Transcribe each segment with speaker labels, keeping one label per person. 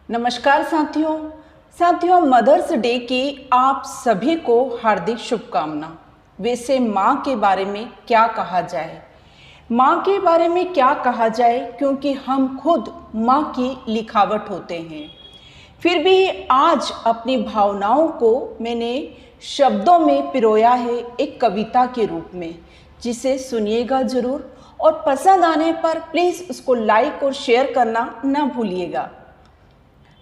Speaker 1: नमस्कार साथियों mother's day की आप सभी को हार्दिक शुभकामना। वैसे माँ के बारे में क्या कहा जाए, माँ के बारे में क्या कहा जाए, क्योंकि हम खुद माँ की लिखावट होते हैं। फिर भी आज अपनी भावनाओं को मैंने शब्दों में पिरोया है एक कविता के रूप में, जिसे सुनिएगा ज़रूर और पसंद आने पर प्लीज़ उसको लाइक और शेयर करना ना भूलिएगा।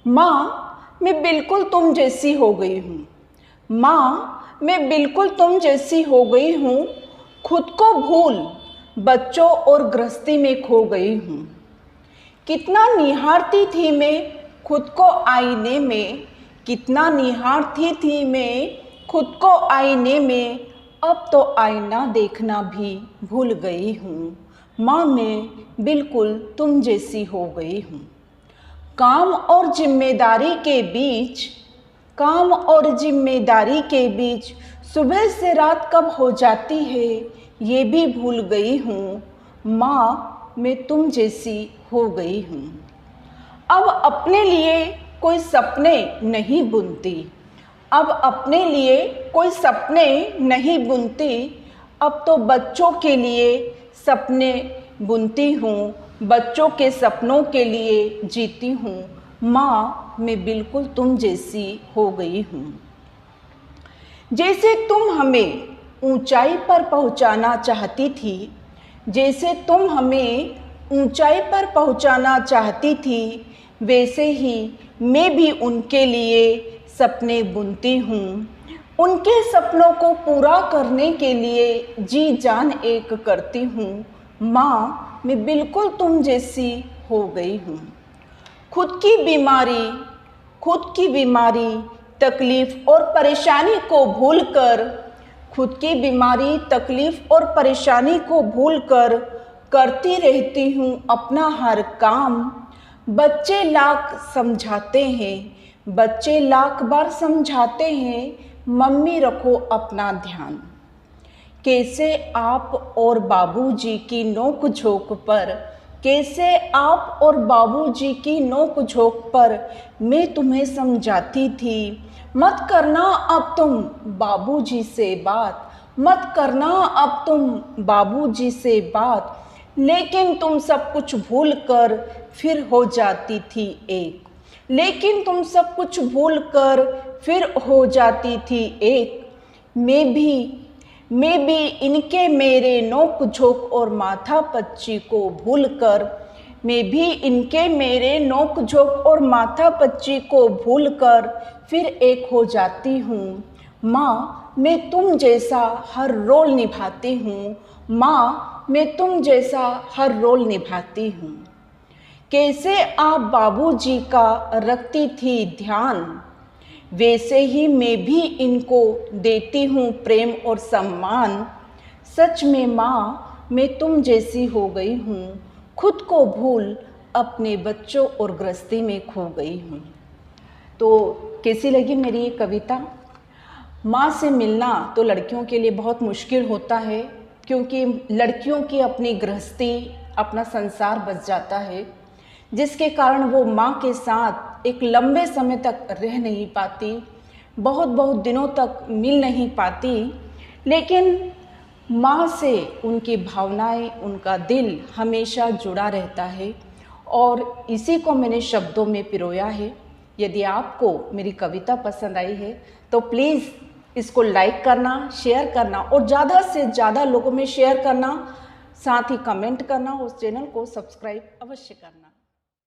Speaker 1: माँ, मैं बिल्कुल तुम जैसी हो गई हूँ। माँ, मैं बिल्कुल तुम जैसी हो गई हूँ। खुद को भूल बच्चों और गृहस्थी में खो गई हूँ। कितना निहारती थी मैं खुद को आईने में, कितना निहारती थी मैं खुद को आईने में। अब तो आईना देखना भी भूल गई हूँ। माँ, मैं बिल्कुल तुम जैसी हो गई हूँ। काम और जिम्मेदारी के बीच, काम और जिम्मेदारी के बीच सुबह से रात कब हो जाती है ये भी भूल गई हूँ। माँ, मैं तुम जैसी हो गई हूँ। अब अपने लिए कोई सपने नहीं बुनती, अब अपने लिए कोई सपने नहीं बुनती। अब तो बच्चों के लिए सपने बुनती हूँ, बच्चों के सपनों के लिए जीती हूँ। माँ, मैं बिल्कुल तुम जैसी हो गई हूँ। जैसे तुम हमें ऊंचाई पर पहुँचाना चाहती थी, जैसे तुम हमें ऊंचाई पर पहुँचाना चाहती थी, वैसे ही मैं भी उनके लिए सपने बुनती हूँ। उनके सपनों को पूरा करने के लिए जी जान एक करती हूँ। माँ, मैं बिल्कुल तुम जैसी हो गई हूँ। खुद की बीमारी तकलीफ़ और परेशानी को भूलकर, खुद की बीमारी तकलीफ़ और परेशानी को भूलकर करती रहती हूँ अपना हर काम। बच्चे लाख समझाते हैं, बच्चे लाख बार समझाते हैं, मम्मी रखो अपना ध्यान। कैसे आप और बाबूजी की नोक झोंक पर, कैसे आप और बाबूजी की नोक झोंक पर मैं तुम्हें समझाती थी, मत करना अब तुम बाबूजी से बात, मत करना अब तुम बाबूजी से बात। लेकिन तुम सब कुछ भूल कर फिर हो जाती थी एक, लेकिन तुम सब कुछ भूल कर फिर हो जाती थी एक। मैं भी इनके मेरे नोक झोंक और माथा पच्ची को भूलकर, मैं भी इनके मेरे नोक झोंक और माथा पच्ची को भूलकर फिर एक हो जाती हूँ। माँ, मैं तुम जैसा हर रोल निभाती हूँ। माँ, मैं तुम जैसा हर रोल निभाती हूँ। कैसे आप बाबूजी का रखती थी ध्यान, वैसे ही मैं भी इनको देती हूँ प्रेम और सम्मान। सच में माँ, मैं तुम जैसी हो गई हूँ। खुद को भूल अपने बच्चों और गृहस्थी में खो गई हूँ। तो कैसी लगी मेरी ये कविता? माँ से मिलना तो लड़कियों के लिए बहुत मुश्किल होता है, क्योंकि लड़कियों की अपनी गृहस्थी, अपना संसार बस जाता है, जिसके कारण वो माँ के साथ एक लंबे समय तक रह नहीं पाती, बहुत दिनों तक मिल नहीं पाती। लेकिन माँ से उनकी भावनाएं, उनका दिल हमेशा जुड़ा रहता है, और इसी को मैंने शब्दों में पिरोया है। यदि आपको मेरी कविता पसंद आई है तो प्लीज़ इसको लाइक करना, शेयर करना और ज़्यादा से ज़्यादा लोगों में शेयर करना, साथ ही कमेंट करना और चैनल को सब्सक्राइब अवश्य करना।